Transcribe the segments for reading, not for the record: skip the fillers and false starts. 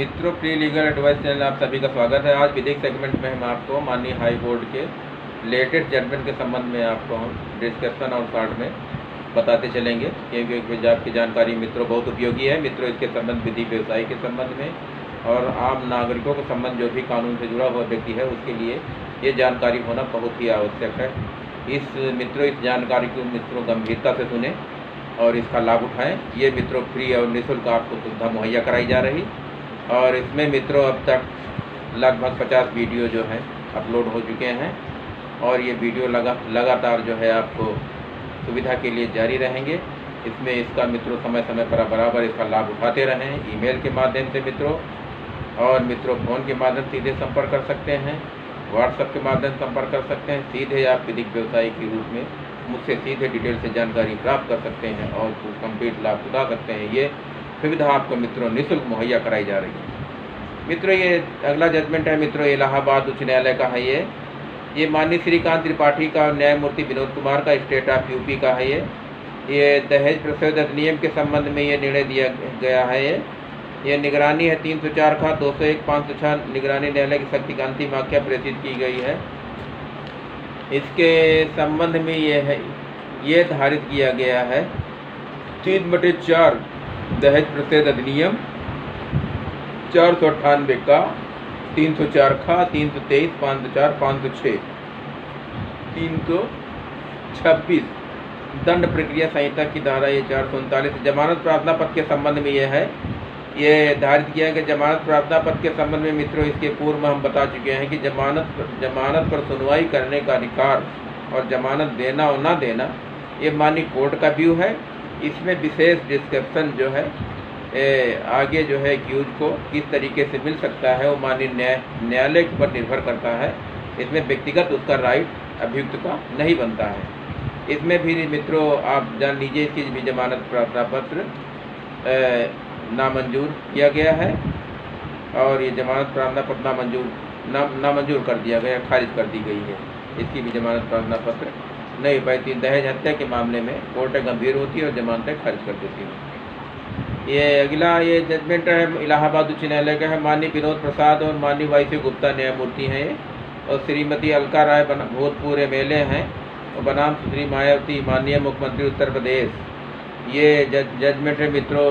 मित्रों, pre legal advice channel आप सभी का स्वागत है। आज विधिक सेगमेंट में हम आपको माननीय हाई कोर्ट के लेटेस्ट जजमेंट के संबंध में आपको हम डिस्कशन और शॉर्ट में बताते चलेंगे, क्योंकि आपकी जानकारी मित्रों बहुत उपयोगी है। मित्रों, इसके संबंध विधि व्यवसाय के संबंध में और आम नागरिकों के संबंध जो भी कानून से जुड़ा हुआ व्यक्ति है उसके लिए ये जानकारी होना बहुत ही आवश्यक है। इस जानकारी को मित्रों गंभीरता से सुने और इसका लाभ उठाएं। ये मित्रों फ्री और निःशुल्क आपको सुविधा मुहैया कराई जा रही और इसमें मित्रों अब तक लगभग 50 वीडियो जो हैं अपलोड हो चुके हैं और ये वीडियो लगातार जो है आपको सुविधा के लिए जारी रहेंगे। इसमें इसका मित्रों समय समय पर बराबर इसका लाभ उठाते रहें। ईमेल के माध्यम से मित्रों और मित्रों फ़ोन के माध्यम से सीधे संपर्क कर सकते हैं, व्हाट्सएप के माध्यम से संपर्क कर सकते हैं। सीधे आप विधिक व्यवसायी के रूप में मुझसे सीधे डिटेल से जानकारी प्राप्त कर सकते हैं और कंप्लीट लाभ उठा सकते हैं। ये सुविधा आपको मित्रों निःशुल्क मुहैया कराई जा रही है। मित्रों, ये अगला जजमेंट है मित्रों इलाहाबाद उच्च न्यायालय का है। ये माननीय श्रीकांत त्रिपाठी का न्यायमूर्ति विनोद कुमार का स्टेट ऑफ यूपी का है। ये दहेज प्रतिशोध अधिनियम के संबंध में ये निर्णय दिया गया है। ये निगरानी है 304 खा 201 506 निगरानी न्यायालय की शक्ति का अंतिम आज्ञा प्रेषित की गई है। इसके संबंध में ये धारित किया गया है 3/4 दहेज प्रतिशोध अधिनियम 498 का 304 खा 323 504 506 326 दंड प्रक्रिया संहिता की धारा ये 439 जमानत प्रार्थना पत्र के संबंध में ये धारित किया है कि जमानत प्रार्थना पत्र के संबंध में मित्रों इसके पूर्व में हम बता चुके हैं कि जमानत पर सुनवाई करने का अधिकार और जमानत देना और ना देना ये माननीय कोर्ट का व्यू है। इसमें विशेष डिस्क्रिप्शन जो है आगे जो है एक्यूज को किस तरीके से मिल सकता है वो माननीय न्यायालय पर निर्भर करता है। इसमें व्यक्तिगत उसका राइट अभियुक्त का नहीं बनता है। इसमें भी मित्रों आप जान लीजिए इसकी भी जमानत प्रार्थना पत्र नामंजूर किया गया है और ये जमानत प्रार्थना पत्र नामंजूर कर दिया गया, खारिज कर दी गई है। इसकी भी जमानत प्रार्थना पत्र नहीं पाई। दहेज हत्या के मामले में कोर्टें गंभीर होती है और जमानतें खारिज कर देती है। ये अगला ये जजमेंट है इलाहाबाद उच्च न्यायालय का है। माननीय विनोद प्रसाद और माननीय वाई गुप्ता न्यायमूर्ति हैं और श्रीमती अलका राय भूतपूर्व MLA हैं और बनाम श्री मायावती माननीय मुख्यमंत्री उत्तर प्रदेश। ये जजमेंट है मित्रों,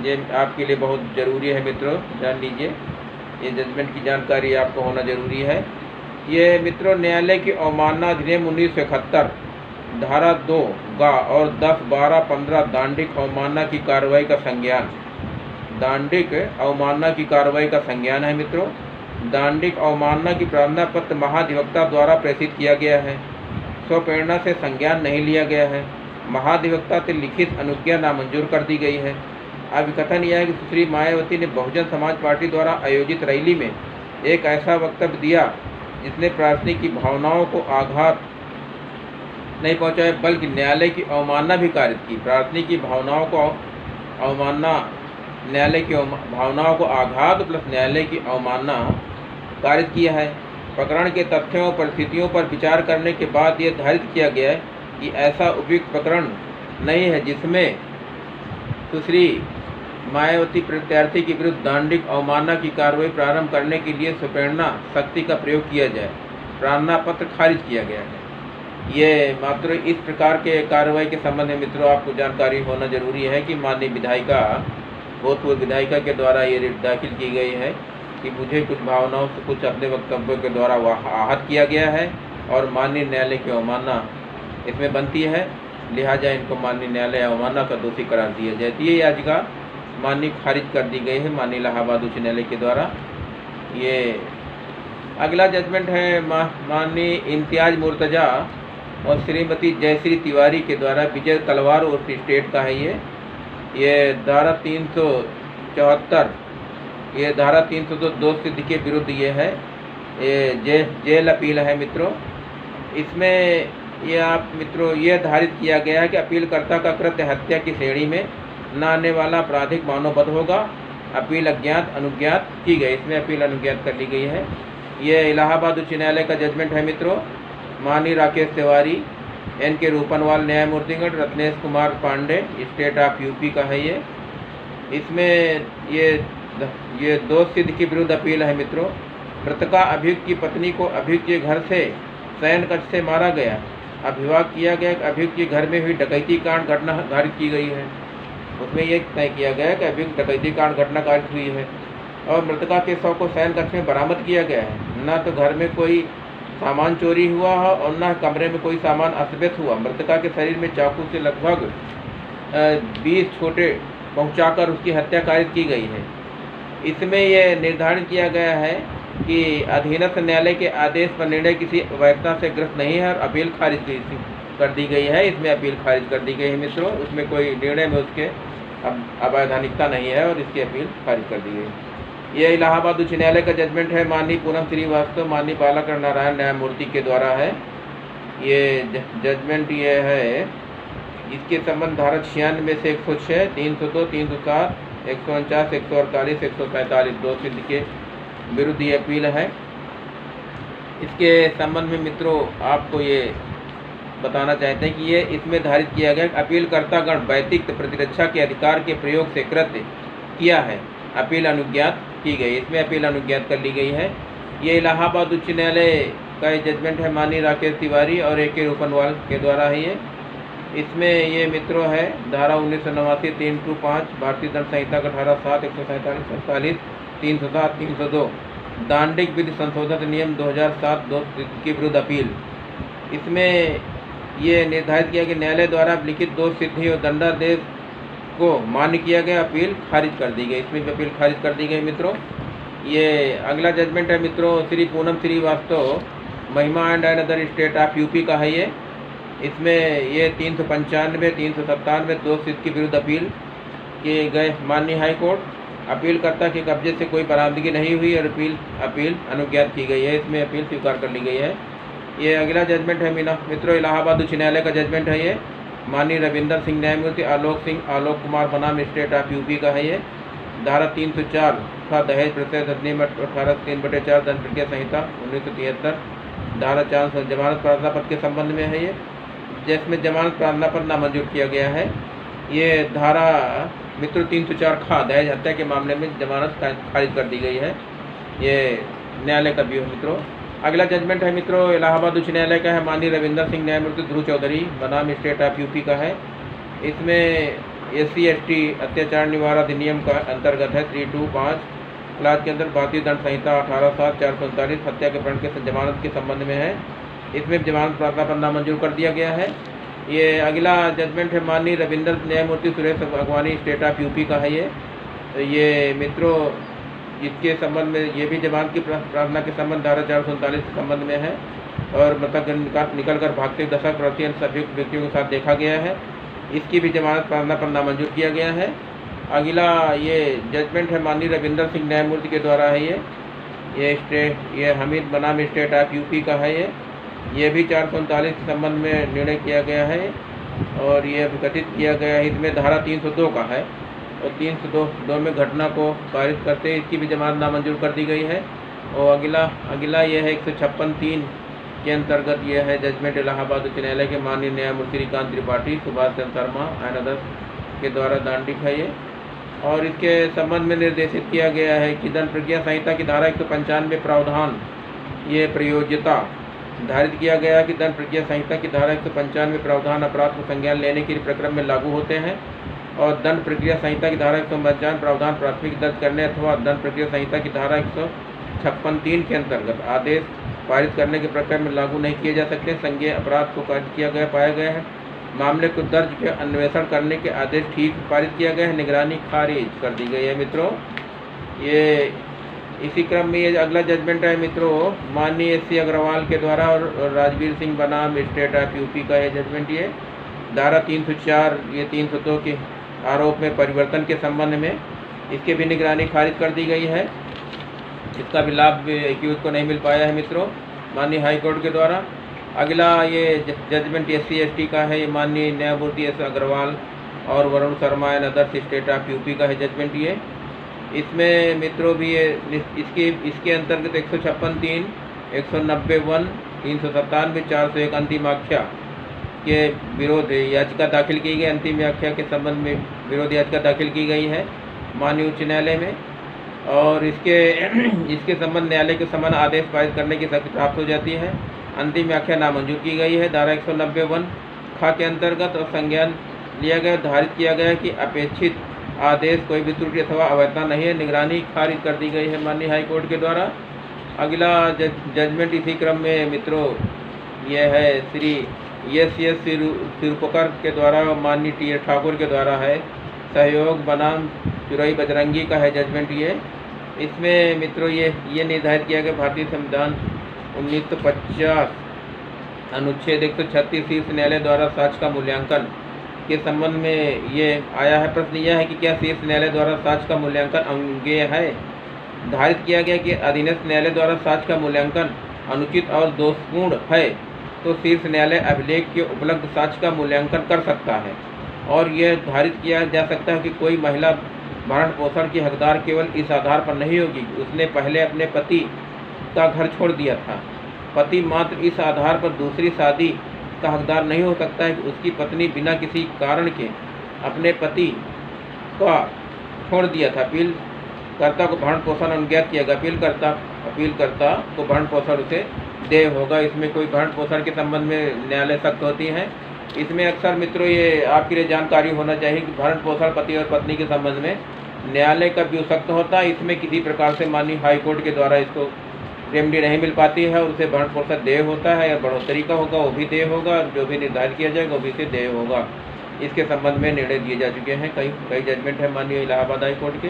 ये आपके लिए बहुत ज़रूरी है मित्रों, जान लीजिए। ये जजमेंट की जानकारी आपको होना ज़रूरी है। ये मित्रों न्यायालय की अवमानना अधिनियम 1971 धारा 2 गा और 10, 12, 15 दांडिक अवमानना की कार्रवाई का संज्ञान दांडिक अवमानना की कार्रवाई का संज्ञान है मित्रों। दांडिक अवमानना की प्रार्थना पत्र महाधिवक्ता द्वारा प्रेषित किया गया है। स्वप्रेरणा से संज्ञान नहीं लिया गया है। महाधिवक्ता से लिखित अनुज्ञा नामंजूर कर दी गई है। अब कथन यह है कि सुश्री मायावती ने बहुजन समाज पार्टी द्वारा आयोजित रैली में एक ऐसा वक्तव्य दिया जिसने प्रार्थनी की भावनाओं को आघात नहीं पहुंचाया बल्कि न्यायालय की अवमानना भी कारित की। प्रार्थनी की भावनाओं को अवमानना, न्यायालय की भावनाओं को आघात प्लस न्यायालय की अवमानना कारित किया है। प्रकरण के तथ्यों और परिस्थितियों पर विचार करने के बाद ये धारित किया गया है कि ऐसा उपयुक्त प्रकरण नहीं है जिसमें सुश्री मायावती प्रत्यार्थी के विरुद्ध दांडिक अवमानना की कार्रवाई प्रारंभ करने के लिए स्वप्रेरणा शक्ति का प्रयोग किया जाए। प्रार्थना पत्र खारिज किया गया है। ये मात्र इस प्रकार के कार्रवाई के संबंध में मित्रों आपको जानकारी होना जरूरी है कि माननीय विधायिका भूतपूर्व विधायिका के द्वारा ये रिट दाखिल की गई है कि मुझे कुछ भावनाओं से कुछ अपने वक्तव्यों के द्वारा आहत किया गया है और माननीय न्यायालय की अवमानना इसमें बनती है, लिहाजा इनको माननीय न्यायालय अवमानना का दोषी करार दिया जाए। ये याचिका माननीय खारिज कर दी गई है माननीय इलाहाबाद उच्च न्यायालय के द्वारा। ये अगला जजमेंट है माननीय इम्तियाज मुर्तजा और श्रीमती जयश्री तिवारी के द्वारा विजय तलवार और स्टेट का है। ये धारा 374 ये धारा 302 सिद्ध के विरुद्ध ये है। ये जेल अपील है मित्रों। इसमें ये आप मित्रों ये धारित किया गया है कि अपीलकर्ता का कृत्य हत्या की श्रेणी में न आने वाला आपराधिक मानवबद्ध होगा। अपील अज्ञात अनुज्ञात की गई, इसमें अपील अनुज्ञात कर ली गई है। ये इलाहाबाद उच्च न्यायालय का जजमेंट है मित्रों। माननीय राकेश तिवारी NK रूपनवाल न्यायमूर्तिगण Ratnesh Kumar Pandey state of UP का है। ये इसमें ये ये दोष सिद्ध की विरुद्ध अपील है मित्रों। मृतका अभियुक्त की पत्नी को अभियुक्त के घर से शयन कक्ष से मारा गया। अभिवाद किया गया कि अभियुक्त के घर में हुई डकैती कांड घटना घटित की गई है। उसमें ये तय किया गया कि अभियुक्त डकैती कांड घटना घटित हुई है और मृतका के शव को शयन कक्ष में बरामद किया गया है। न तो घर में कोई सामान चोरी हुआ है और न कमरे में कोई सामान अस्तव्यस्त हुआ। मृतका के शरीर में चाकू से लगभग 20 छोटे पहुंचाकर उसकी हत्या कारित की गई है। इसमें यह निर्धारित किया गया है कि अधीनस्थ न्यायालय के आदेश पर निर्णय किसी अवैधता से ग्रस्त नहीं है और अपील खारिज कर दी गई है। इसमें अपील खारिज कर दी गई है मित्रों। उसमें कोई निर्णय में उसके अवैधानिकता नहीं है और इसकी अपील खारिज कर दी गई। यह इलाहाबाद उच्च न्यायालय का जजमेंट है। माननीय पूनम श्रीवास्तव, माननीय बालाकरण नारायण न्यायमूर्ति के द्वारा है। ये जजमेंट ये है, इसके संबंध धारा 96 में से 106, 302, 307, 149, 148, 145 दो सिद्ध के विरुद्ध ये अपील है। इसके संबंध में मित्रों आपको ये बताना चाहते हैं कि ये इसमें धारित किया गया कि अपीलकर्तागण व्यतिरिक्त प्रतिरक्षा के अधिकार के प्रयोग से कृत्य किया है, अपील अनुज्ञात की गई। इसमें अपील अनुज्ञात कर ली गई है। ये इलाहाबाद उच्च न्यायालय का जजमेंट है माननीय राकेश तिवारी और AK रूपनवाल के द्वारा है ये। इसमें ये मित्रों है धारा 1989 325 भारतीय दंड संहिता का धारा 7, 147, 47, 307, 302 दांडिक विधि संशोधन नियम 2007 दो की विरुद्ध अपील। इसमें ये निर्धारित किया कि न्यायालय द्वारा लिखित दोष सिद्धि और दंडादेश को मान्य किया गया, अपील खारिज कर दी गई। इसमें भी अपील खारिज कर दी गई मित्रों। ये अगला जजमेंट है मित्रों श्री पूनम श्रीवास्तव, महिमा and other state of UP का है ये। इसमें ये 395, 397 दोष सिद्ध की विरुद्ध अपील किए गए माननीय हाई कोर्ट। अपीलकर्ता के कब्जे से कोई बरामदगी नहीं हुई और अपील अनुज्ञात की गई है। इसमें अपील स्वीकार कर ली गई है। ये अगला जजमेंट है मित्रों इलाहाबाद उच्च न्यायालय का जजमेंट है ये। माननीय रविंदर सिंह न्यायमूर्ति, आलोक कुमार बनाम स्टेट ऑफ UP का है ये। धारा 304 था दहेज प्रत्यय अधिनियम 1803/4 दंड प्रक्रिया संहिता 1973 धारा 400 जमानत प्रार्थना पत्र के संबंध में है ये, जिसमें जमानत प्रार्थना पत्र नामंजूर किया गया है। ये धारा मित्रों 304 खा दहेज हत्या के मामले में जमानत खारिज कर दी गई है। ये न्यायालय का व्यू है मित्रों। अगला जजमेंट है मित्रों इलाहाबाद उच्च न्यायालय का है माननीय रविंदर सिंह न्यायमूर्ति ध्रुव चौधरी बनाम स्टेट ऑफ UP का है। इसमें SC/ST अत्याचार निवारण अधिनियम का अंतर्गत है 325 क्लास के अंदर भारतीय दंड संहिता 1807 439 हत्या के प्रण के जमानत के संबंध में है। इसमें जमानत प्रार्थना पर नामंजूर कर दिया गया है। ये अगला जजमेंट है माननीय रविंदर न्यायमूर्ति सुरेश अगवानी स्टेट ऑफ UP का है ये मित्रों इसके संबंध में ये भी जमानत की प्रार्थना के संबंध धारा 439 के संबंध में है और मृतक निकल कर भागते 10 प्रतिशत सभी व्यक्तियों के साथ देखा गया है। इसकी भी जमानत प्रार्थना पर नामंजूर किया गया है। अगला ये जजमेंट है माननीय रविंदर सिंह न्यायमूर्ति के द्वारा है ये हमीद बनाम स्टेट ऑफ UP का है ये भी 439 के संबंध में निर्णय किया गया है और ये विघटित किया गया है। इसमें धारा 302 का है और 302 में घटना को पारित करते इसकी भी जमानत नामंजूर कर दी गई है। और अगला ये है 156(3) के अंतर्गत ये है जजमेंट इलाहाबाद उच्च न्यायालय के माननीय न्यायमूर्ति श्रीकांत त्रिपाठी, सुभाष चंद्र शर्मा एंड अदर्स के द्वारा दांडिक है ये। और इसके संबंध में निर्देशित किया गया है कि दंड प्रक्रिया संहिता की धारा 195 प्रावधान ये प्रयोज्यता धारित किया गया कि दंड प्रक्रिया संहिता की धारा 195 प्रावधान अपराध को संज्ञान लेने के प्रक्रम में लागू होते हैं और दंड प्रक्रिया संहिता की धारा 155 प्रावधान प्राथमिक दर्ज करने अथवा दंड प्रक्रिया संहिता की धारा 156(3) के अंतर्गत आदेश पारित करने के प्रक्रम में लागू नहीं किए जा सकते। संज्ञेय अपराध को कारित किया गया पाया गया है। मामले को दर्ज के अन्वेषण करने के आदेश ठीक पारित किया गया है। निगरानी खारिज कर दी गई है मित्रों। ये इसी क्रम में ये अगला जजमेंट है मित्रों माननीय SC अग्रवाल के द्वारा और राजवीर सिंह बनाम स्टेट ऑफ UP का है जजमेंट। ये धारा 304 ये 302 के आरोप में परिवर्तन के संबंध में इसके भी निगरानी खारिज कर दी गई है। इसका भी लाभ एक्यूज को नहीं मिल पाया है मित्रों माननीय हाई कोर्ट के द्वारा। अगला ये जजमेंट SC/ST का है। ये माननीय न्यायमूर्ति S अग्रवाल और Varun Sharma and others state of UP का है जजमेंट ये। इसमें मित्रों भी ये इसके अंतर्गत 156(3), 190(1), 397, 401 अंतिम आख्या के विरोध याचिका दाखिल की गई। अंतिम व्याख्या के संबंध में विरोध याचिका दाखिल की गई है माननीय उच्च न्यायालय में। और इसके इसके संबंध न्यायालय के समान आदेश पारित करने की शक्ति प्राप्त हो जाती है। अंतिम व्याख्या नामंजूर की गई है। धारा 190(1) ख के अंतर्गत और संज्ञान लिया गया, धारित किया गया कि अपेक्षित आदेश कोई भी त्रुटि अथवा अवैधता नहीं है। निगरानी खारिज कर दी गई है माननीय हाई कोर्ट के द्वारा। अगला जजमेंट इसी क्रम में मित्रों यह है श्री एस सिरुपकर के द्वारा माननीय टी ठाकुर के द्वारा है। सहयोग बनाम चुरई बजरंगी का है जजमेंट ये। इसमें मित्रों ये निर्धारित किया गया भारतीय संविधान 1950 अनुच्छेद 136 शीर्ष न्यायालय द्वारा साक्ष्य का मूल्यांकन के संबंध में ये आया है। प्रश्न यह है कि क्या शीर्ष न्यायालय द्वारा साक्ष्य का मूल्यांकन अज्ञेय है। धारित किया गया कि अधीनस्थ न्यायालय द्वारा साक्ष्य का मूल्यांकन अनुचित और दोषपूर्ण है तो शीर्ष न्यायालय अभिलेख के उपलब्ध साक्ष्य का मूल्यांकन कर सकता है। और यह धारित किया जा सकता है कि कोई महिला भरण पोषण की हकदार केवल इस आधार पर नहीं होगी कि उसने पहले अपने पति का घर छोड़ दिया था। पति मात्र इस आधार पर दूसरी शादी का हकदार नहीं हो सकता है कि उसकी पत्नी बिना किसी कारण के अपने पति का छोड़ दिया था। अपीलकर्ता को भरण पोषण अनुज्ञात किया गया। अपीलकर्ता को भरण पोषण उसे देय होगा। इसमें कोई भरण पोषण के संबंध में न्यायालय सख्त होती है। इसमें अक्सर मित्रों ये आपके लिए जानकारी होना चाहिए कि भरण पोषण पति और पत्नी के संबंध में न्यायालय का व्यू सख्त होता है। इसमें किसी प्रकार से माननीय हाई कोर्ट के द्वारा इसको रेमडी नहीं मिल पाती है और उसे भरण पोषण देय होता है या बढ़ोतरी का होगा वो भी देय होगा, जो भी निर्धारित किया जाएगा वो भी से देय होगा। इसके संबंध में निर्णय दिए जा चुके हैं। कई जजमेंट है माननीय इलाहाबाद हाई कोर्ट के।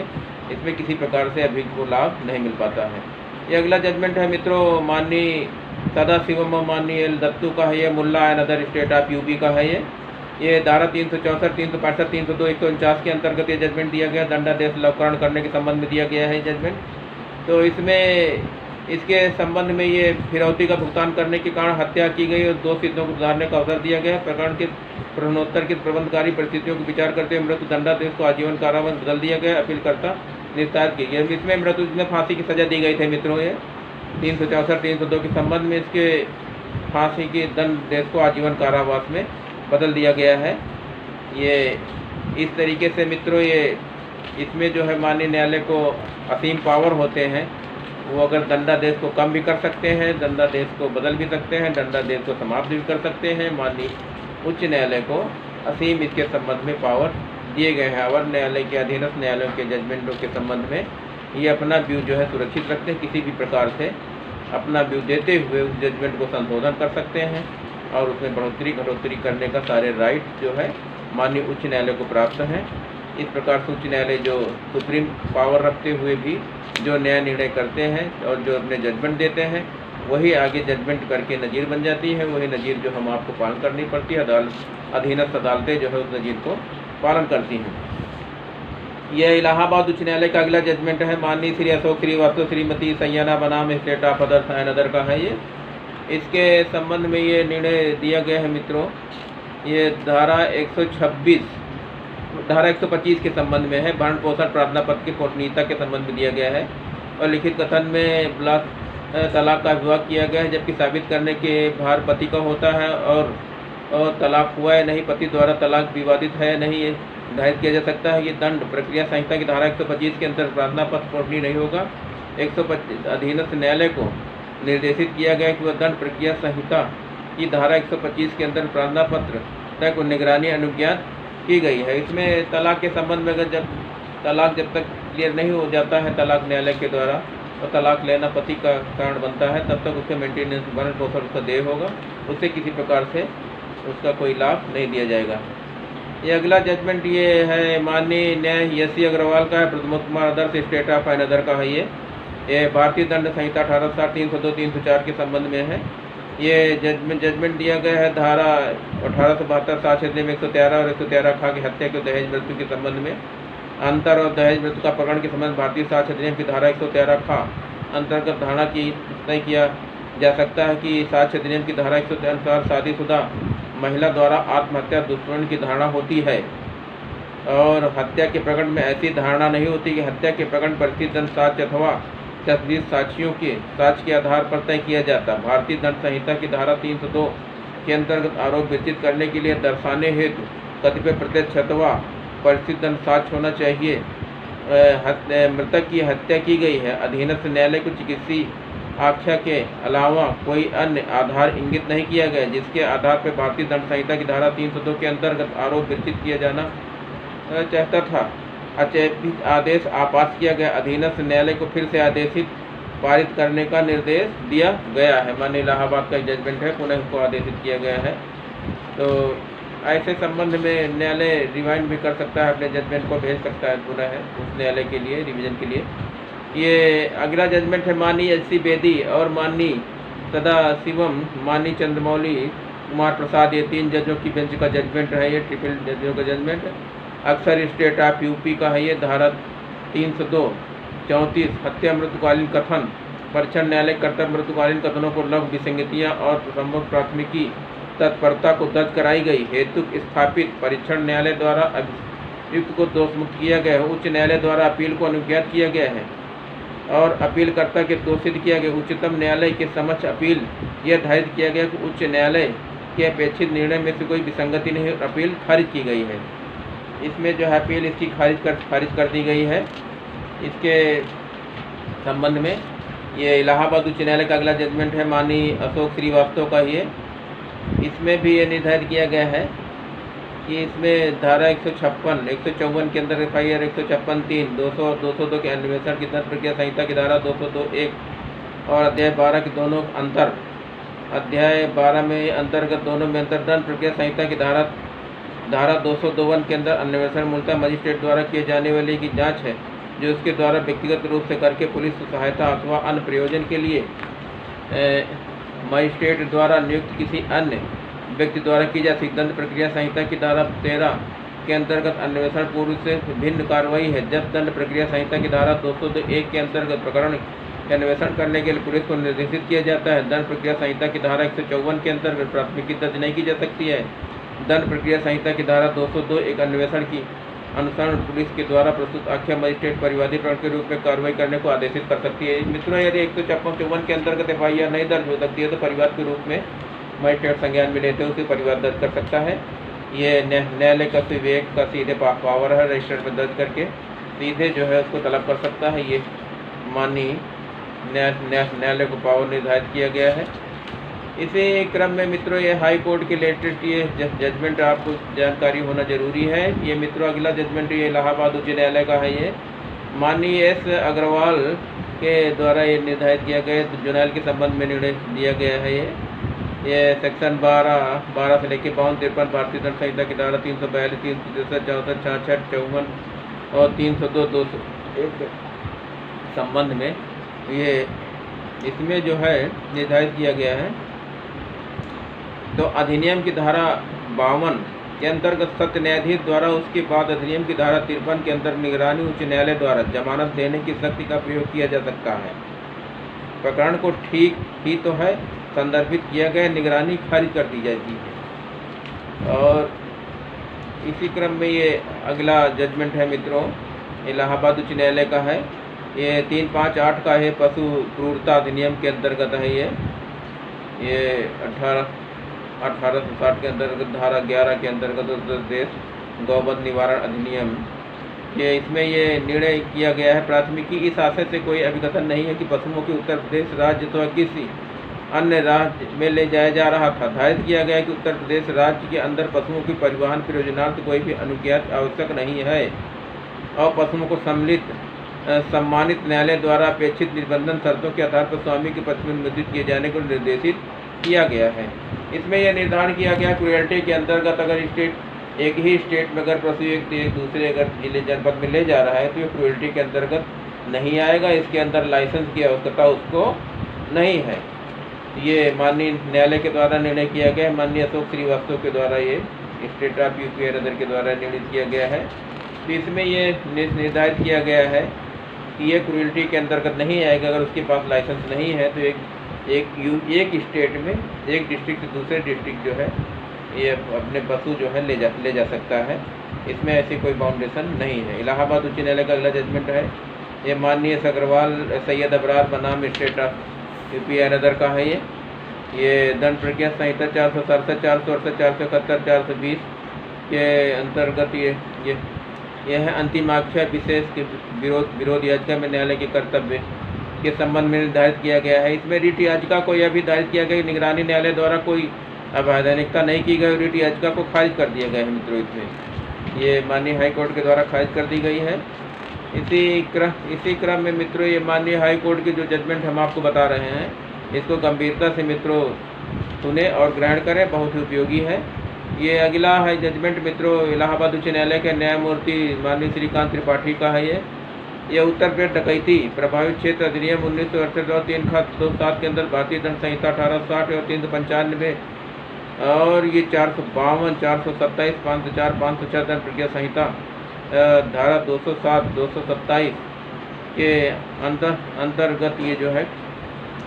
इसमें किसी प्रकार से अभी को लाभ नहीं मिल पाता है। ये अगला जजमेंट है मित्रों माननीय सदाशिवम माननीय एल दत्तू का है। ये Mulla and other state of UP का है। ये धारा 364, 365, 302, 149 के अंतर्गत ये जजमेंट दिया गया। दंडादेश लवकरण करने के संबंध में दिया गया है जजमेंट। तो इसमें इसके संबंध में ये फिरौती का भुगतान करने के कारण हत्या की गई और 2 सिद्धों को सुधारने का अवसर दिया गया। प्रकरण के प्रश्नोत्तर की प्रबंधकारी परिस्थितियों को विचार करते हुए मृत्यु दंडादेश को आजीवन कारावास बदल दिया गया। अपीलकर्ता निस्तारित की गई। इसमें मृत्यु में फांसी की सजा दी गई थी मित्रों। ये 364, 302 के संबंध में इसके फांसी के दंडादेश को आजीवन कारावास में बदल दिया गया है। ये इस तरीके से मित्रों ये इसमें जो है माननीय न्यायालय को असीम पावर होते हैं। वो अगर दंडादेश को कम भी कर सकते हैं, दंडादेश को बदल भी सकते हैं, दंडादेश को समाप्त भी कर सकते हैं। माननीय उच्च न्यायालय को असीम इसके संबंध में पावर दिए गए हैं। अवर न्यायालय के अधीनस्थ न्यायालयों के जजमेंटों के संबंध में ये अपना व्यू जो है सुरक्षित रखते हैं। किसी भी प्रकार से अपना व्यू देते हुए उस जजमेंट को संशोधन कर सकते हैं और उसमें बढ़ोतरी घटोतरी करने का सारे राइट जो है माननीय उच्च न्यायालय को प्राप्त हैं। इस प्रकार से उच्च न्यायालय जो सुप्रीम पावर रखते हुए भी जो न्याय निर्णय करते हैं और जो अपने जजमेंट देते हैं वही आगे जजमेंट करके नज़ीर बन जाती है। वही नज़ीर जो हम आपको पालन करनी पड़ती है। अधीनस्थ अदालतें जो है उस नज़ीर को पालन करती हैं। यह इलाहाबाद उच्च न्यायालय का अगला जजमेंट है। माननीय श्री अशोक श्रीवास्तव श्रीमती सैयना बनाम state of others and other का है। ये इसके संबंध में ये निर्णय दिया गया है मित्रों। ये धारा 125 के संबंध में है। भरण पोषण प्रार्थना पत्र की गोपनीयता के संबंध में दिया गया है और लिखित कथन में तलाक का विवाह किया गया है जबकि साबित करने के भार पति का होता है और तलाक हुआ है नहीं, पति द्वारा तलाक विवादित है नहीं, ये निर्धारित किया जा सकता है। ये दंड प्रक्रिया संहिता की धारा 125 के अंतर्गत प्रार्थना पत्र गोपनीय नहीं होगा। 125 अधीनस्थ न्यायालय को निर्देशित किया गया कि वह दंड प्रक्रिया संहिता की धारा 125 के अंतर्गत प्रार्थना पत्र तक निगरानी अनुज्ञात की गई है। इसमें तलाक के संबंध में अगर तलाक जब तक क्लियर नहीं हो जाता है तलाक न्यायालय के द्वारा और तलाक लेना पति का कारण बनता है तब तक उसके मेंटेनेंस भरण पोषण उसका देय होगा। उससे किसी प्रकार से उसका कोई लाभ नहीं दिया जाएगा। ये अगला जजमेंट ये है माननीय न्याय एस सी अग्रवाल का है। Pramod Kumar others state of and other का है। ये भारतीय दंड संहिता 1860, 302, 304 के संबंध में है। ये जजमेंट दिया गया है धारा 1872 साक्ष्य अधिनियम 113 और 113 खा की हत्या के दहेज मृत्यु के संबंध में अंतर और दहेज मृत्यु का प्रकरण के संबंध भारतीय साक्ष्य अधिनियम की धारा 113 खा अंतर्गत धारणा की तय किया जा सकता है कि साक्ष्य अधिनियम की धारा 113 अनुसार शादीशुदा महिला द्वारा आत्महत्या दुष्कर्म की धारणा होती है और हत्या के प्रकरण में ऐसी धारणा नहीं होती कि हत्या के प्रकरण परिस्थिति दंड साक्ष्य अथवा तस्दीक साक्षियों के साक्ष्य के आधार पर तय किया जाता। भारतीय दंड संहिता की धारा 302 के अंतर्गत आरोप विस्तृत करने के लिए दर्शाने हेतु कतिपय प्रत्यक्ष अथवा परिस्थिति दंड साक्ष्य होना चाहिए मृतक की हत्या की गई है। अधीनस्थ न्यायालय को चिकित्सीय आख्या के अलावा कोई अन्य आधार इंगित नहीं किया गया जिसके आधार पर भारतीय दंड संहिता की धारा 302 के अंतर्गत आरोप विरचित किया जाना चाहता था। आदेश आपास किया गया। अधीनस्थ न्यायालय को फिर से आदेशित पारित करने का निर्देश दिया गया है। माननीय इलाहाबाद का जजमेंट है, पुनः इसको आदेशित किया गया है। तो ऐसे संबंध में न्यायालय रिवाइंड भी कर सकता है, अपने जजमेंट को भेज सकता है पुनः उस न्यायालय के लिए रिवीजन के लिए। ये अगला जजमेंट है माननीय एच.सी. बेदी और माननीय सदाशिवम, माननीय चंद्रमौली कुमार प्रसाद, ये 3 जजों की बेंच का जजमेंट है। ये ट्रिपल जजों का जजमेंट अक्सर स्टेट ऑफ यूपी का है। ये धारा 302, 34 हत्या मृत्युकालीन कथन, परीक्षण न्यायालय कर्तव्य मृत्युकालीन कथनों को लघु विसंगतियाँ और संभव प्राथमिकी तत्परता को दर्ज कराई गई हेतु स्थापित परीक्षण न्यायालय द्वारा अभियुक्त को दोषमुक्त किया गया है। उच्च न्यायालय द्वारा अपील को अनुज्ञात किया गया है और अपीलकर्ता के दोषित किया गया। उच्चतम न्यायालय के समक्ष अपील यह धारित किया गया कि उच्च न्यायालय के अपेक्षित निर्णय में से कोई विसंगति नहीं, अपील खारिज की गई है। इसमें जो है अपील इसकी खारिज कर दी गई है। इसके संबंध में ये इलाहाबाद उच्च न्यायालय का अगला जजमेंट है माननीय अशोक श्रीवास्तव का। ये इसमें भी ये निर्धारित किया गया है कि इसमें धारा 156, 154 के अंदर FIR 156(3), 200, 202 के अन्वेषण की दंड प्रक्रिया संहिता की धारा 202(1) और अध्याय 12 के दोनों अंतर, अध्याय 12 में अंतर्गत दोनों में अंतर, दंड प्रक्रिया संहिता की धारा 252 के अंदर अन्वेषण मूलतः मजिस्ट्रेट द्वारा किए जाने वाली की जाँच है जो उसके द्वारा व्यक्तिगत रूप से करके पुलिस सहायता अथवा अन्य प्रयोजन के लिए मजिस्ट्रेट द्वारा नियुक्त किसी अन्य व्यक्ति द्वारा की जा सकती। दंड प्रक्रिया संहिता की धारा 13 के अंतर्गत अन्वेषण पूर्व से भिन्न कार्रवाई है। जब दंड प्रक्रिया संहिता की धारा 201 के अंतर्गत प्रकरण के अन्वेषण करने के लिए पुलिस को निर्देशित किया जाता है। दंड प्रक्रिया संहिता की धारा 154 के अंतर्गत प्राथमिकी दर्ज नहीं की जा सकती है। दंड प्रक्रिया संहिता की धारा 202 एक अन्वेषण की अनुसरण पुलिस के द्वारा प्रस्तुत आख्या मजिस्ट्रेट परिवादी प्रकरण के रूप में कार्रवाई करने को आदेशित कर सकती है। मित्रों, यदि 154 के अंतर्गत FIR नहीं दर्ज हो सकती है तो परिवाद के रूप में मजिस्ट्रेट संज्ञान में लेते हुए उसे परिवाद दर्ज कर सकता है। ये न्यायालय का विवेक का सीधे पावर है, रजिस्टर में दर्ज करके सीधे जो है उसको तलब कर सकता है। ये माननीय न्यायालय को पावर निर्धारित किया गया है। इसी क्रम में मित्रों ये हाई कोर्ट के लेटेस्ट ये जजमेंट आपको जानकारी होना जरूरी है। ये मित्रों अगला जजमेंट ये इलाहाबाद उच्च न्यायालय का है। ये माननीय S. अग्रवाल के द्वारा ये निर्धारित किया गया जुर्नल के संबंध में निर्णय दिया गया है। ये सेक्शन 12 से लेकर 52-53 भारतीय दंड संहिता की धारा 342, 363, 64, 66, 54 और 302, 201 संबंध में ये इसमें जो है निर्धारित किया गया है। तो अधिनियम की धारा 52 के अंतर्गत सत्य न्यायाधीश द्वारा उसके बाद अधिनियम की धारा 53 के अंतर्गत निगरानी उच्च न्यायालय द्वारा जमानत देने की शक्ति का प्रयोग किया जा सकता है। प्रकरण को ठीक ही तो है संदर्भित किया गया, निगरानी खारिज कर दी जाती है। और इसी क्रम में ये अगला जजमेंट है मित्रों इलाहाबाद उच्च न्यायालय का है। ये 358 का है, पशु क्रूरता अधिनियम के अंतर्गत है। ये 1860 के अंतर्गत धारा 11 के अंतर्गत उत्तर प्रदेश गौवध निवारण अधिनियम ये इसमें ये निर्णय किया गया है। प्राथमिकी इस आशय से कोई अभिकथन नहीं है कि पशुओं की उत्तर प्रदेश राज्य तो किसी अन्य राज्य में ले जाया जा रहा था। धारित किया गया कि उत्तर प्रदेश राज्य के अंदर पशुओं की परिवहन प्रयोजनार्थ कोई भी अनुज्ञात आवश्यक नहीं है और पशुओं को सम्मानित न्यायालय द्वारा अपेक्षित निबंधन शर्तों के आधार पर स्वामी के पक्ष में अनुमोदित किए जाने को निर्देशित किया गया है। इसमें यह निर्धारण किया गया क्रुएल्टी के अंतर्गत अगर स्टेट एक ही स्टेट में अगर पशु एक दूसरे अगर जिले जनपद में ले जा रहा है तो ये क्रुएल्टी के अंतर्गत नहीं आएगा। इसके अंदर लाइसेंस की आवश्यकता उसको नहीं है। ये माननीय न्यायालय के द्वारा निर्णय किया गया है। माननीय अशोक श्रीवास्तव के द्वारा ये स्टेट ऑफ यूपी और अदर के द्वारा निर्णित किया गया है। तो इसमें ये निर्धारित किया गया है कि ये क्रुएल्टी के अंतर्गत नहीं आएगा अगर उसके पास लाइसेंस नहीं है। तो एक स्टेट में एक डिस्ट्रिक्ट से दूसरे डिस्ट्रिक्ट जो है ये अपने पशु जो है ले जा सकता है। इसमें ऐसी कोई बाउंडेशन नहीं है। इलाहाबाद उच्च न्यायालय का अगला जजमेंट है ये माननीय अग्रवाल सैयद अबरार बनाम स्टेट ऑफ यूपी और अदर का है। ये दंड प्रक्रिया संहिता 467, 468, 471, 420 के अंतर्गत ये यह है अंतिम आख्या विशेष के विरोध याचिका में न्यायालय के कर्तव्य के संबंध में निर्धारित किया गया है। इसमें रिट याचिका को यह भी निर्धारित किया गया कि निगरानी न्यायालय द्वारा कोई अवैधानिकता नहीं की गई, रिट याचिका को खारिज कर दिया गया है मित्रों। इसमें ये माननीय हाई कोर्ट के द्वारा खारिज कर दी गई है। इसी क्रम में मित्रों ये माननीय हाई कोर्ट की जो जजमेंट हम आपको बता रहे हैं, इसको गंभीरता से मित्रों सुने और ग्रहण करें, बहुत ही उपयोगी है। ये अगला है जजमेंट मित्रों इलाहाबाद उच्च न्यायालय के न्यायमूर्ति माननीय श्रीकांत त्रिपाठी का है। ये उत्तर प्रदेश डकैती प्रभावित क्षेत्र अधिनियम 1968 और 3/7 के अंदर भारतीय दंड संहिता 1860 और 395 और ये 452, 427, 504, 506 दंड प्रक्रिया संहिता धारा 207, 227 के अंतर्गत ये जो है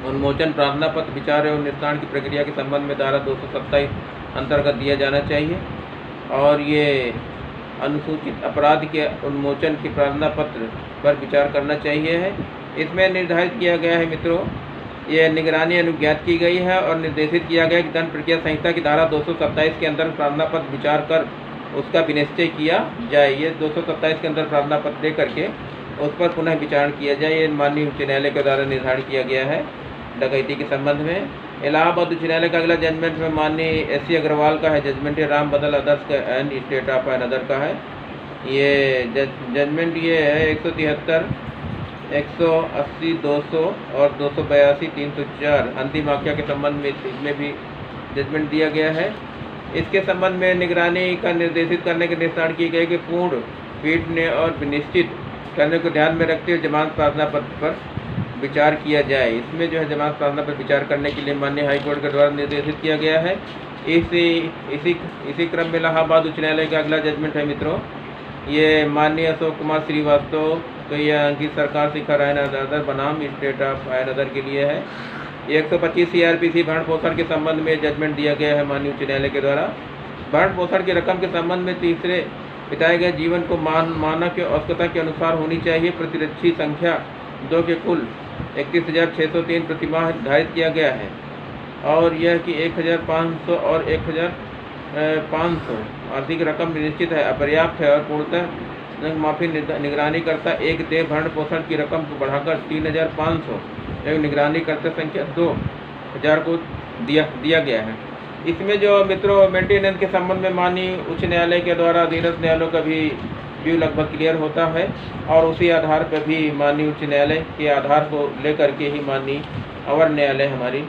उन्मोचन प्रार्थना पत्र विचार एवं निस्तारण की प्रक्रिया के संबंध में धारा 227 अंतर्गत दिया जाना चाहिए। और ये अनुसूचित अपराध के उन्मोचन के प्रार्थना पत्र पर विचार करना चाहिए है। इसमें निर्धारित किया गया है मित्रों, ये निगरानी अनुज्ञात की गई है और निर्देशित किया गया कि दंड प्रक्रिया संहिता की धारा 227 के अंदर प्रार्थना पत्र विचार कर उसका विनिश्चय किया जाए। ये 227 के अंदर प्रार्थना पत्र दे करके उस पर पुनः विचारण किया जाए। ये माननीय उच्च न्यायालय के द्वारा निर्धारित किया गया है डकैती के संबंध में। इलाहाबाद उच्च न्यायालय का अगला जजमेंट में माननीय एस.सी. अग्रवाल का है जजमेंट, राम बदल अदर्स का एंड स्टेट ऑफ अनदर का है। ये जजमेंट ये है 173, 180, 200 और 282, 304 अंतिम आख्या के संबंध में इसमें भी जजमेंट दिया गया है। इसके संबंध में निगरानी का निर्देशित करने के निस्तारण की गई कि पूर्ण पीठ ने और निश्चित करने को ध्यान में रखते हुए जमानत प्रार्थना पत्र पर विचार किया जाए। इसमें जो है जमानत प्रार्थना पर विचार करने के लिए माननीय हाईकोर्ट के द्वारा निर्देशित किया गया है। इसी क्रम में इलाहाबाद उच्च न्यायालय का अगला जजमेंट है मित्रों, ये माननीय अशोक कुमार श्रीवास्तव तो यह अंकित सरकार शिखर आयन अदर बनाम स्टेट ऑफ आयन अदर के लिए है। 125 CRPC भरण पोषण के संबंध में जजमेंट दिया गया है माननीय उच्च न्यायालय के द्वारा। भरण पोषण की रकम के संबंध में तीसरे बिताए गए जीवन को मानक औसतता के अनुसार होनी चाहिए। प्रतिरक्षी संख्या 2 के कुल 31,603 प्रतिमाह निर्धारित किया गया है और यह कि 1,500 और 1,500 आर्थिक रकम निश्चित है, अपर्याप्त है और पूर्णतः माफी निगरानी करता एक देय भरण पोषण की रकम को बढ़ाकर 3,500 एवं निगरानी करता संख्या 2,000 को दिया गया है। इसमें जो मित्रों मेंटेनेंस के संबंध में माननीय उच्च न्यायालय के द्वारा अधीनस्थ न्यायालयों का भी व्यू लगभग क्लियर होता है और उसी आधार पर भी माननीय उच्च न्यायालय के आधार को लेकर के ही माननीय अवर न्यायालय हमारी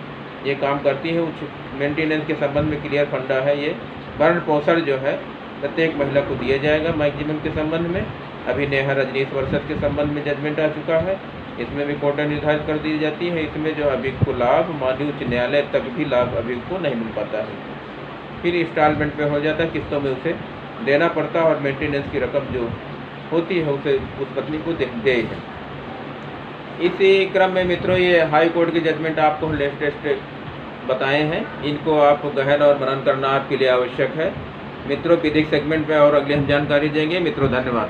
ये काम करती है। उच्च मेंटेनेंस के संबंध में क्लियर फंडा है। ये भरण पोषण जो है प्रत्येक महिला को दिया जाएगा मैक्सिमम के संबंध में। अभी नेहा रजनीश वर्षद के संबंध में जजमेंट आ चुका है, इसमें भी कोर्ट निर्धारित कर दी जाती है। इसमें जो अभियुक्त को लाभ माननीय उच्च न्यायालय तक भी लाभ अभियुक्त को नहीं मिल पाता है, फिर इंस्टॉलमेंट में हो जाता है, किस्तों में उसे देना पड़ता है और मेंटेनेंस की रकम जो होती है उसे उस पत्नी को दे है। इसी क्रम में मित्रों ये हाई कोर्ट के जजमेंट आपको लेटेस्ट बताए हैं, इनको आप गहन और मनन करना आपके लिए आवश्यक है मित्रों। विधिक सेगमेंट में और अगले हम जानकारी देंगे मित्रों। धन्यवाद।